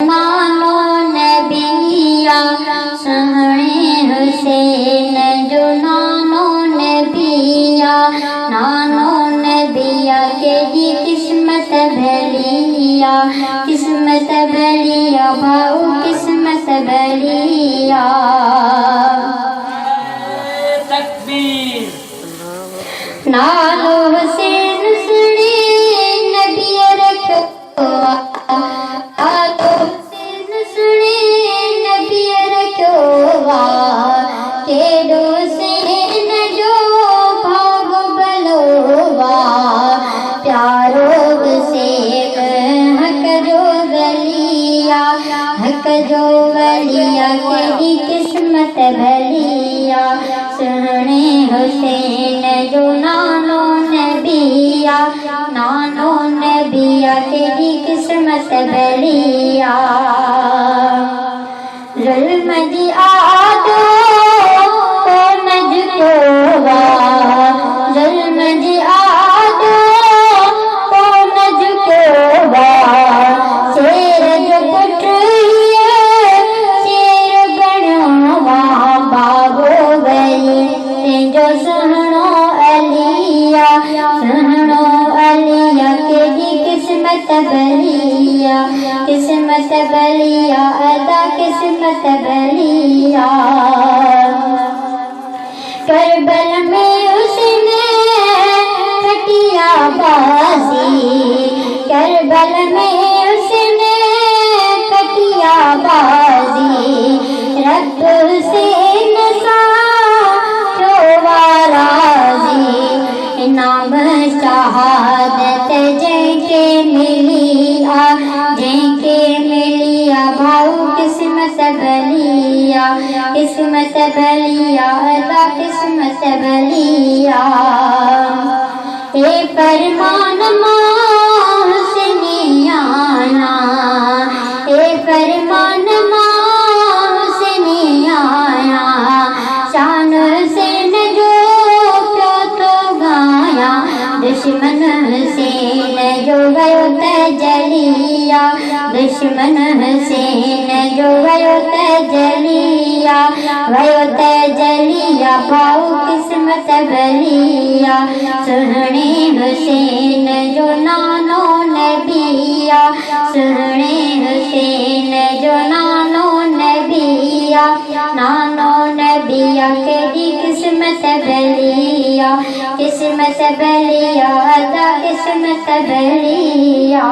नानो नबिया सोहणे हुसैन जो नानो नबिया के जी किस्मत भलिया भाऊ किस्मत भलिया। तकबीर। नालो हुसैन सुने नबी रखो, नालो हुसैन सुने नबी रखो केडो हुसैन जो भाग बलोवा प्यारो हुसैन हक जो वलिया केडी किस्मत भलिया सुहणे हुसैन जो नानो नबिया केडी किस्मत भलिया। जुल्म जी आदो को नजकोवा, जुल्म जी आदो को नजकोवा शेर जो कुटिए शेर बनवा बाबो वली जो सुहणो अलिया केडी किस्मत भलिया अदा किस्मत भलिया। करबल में उसने खटिया बाजी, करबल में उसने खटिया बाजी रब हुसैन सा जो वाराजी नाम शहादत जैके मिलिया भाऊ किस्मत भलिया अदा किस्मत भलिया। ए फरमान हुसैनियाना, ए फरमान हुसैनियाना शान हुसैन जो क्यों तो गाया दुश्मन हुसैन जो गयो तजलिया दुश्मन हुसैन जो गयो तजलिया भाऊ किस्मत भलिया सुहणे हुसैन जो नानो नबिया सुहणे हुसैन जो नानो नबिया केडी किस्मत भलिया अदा किस्मत भलिया।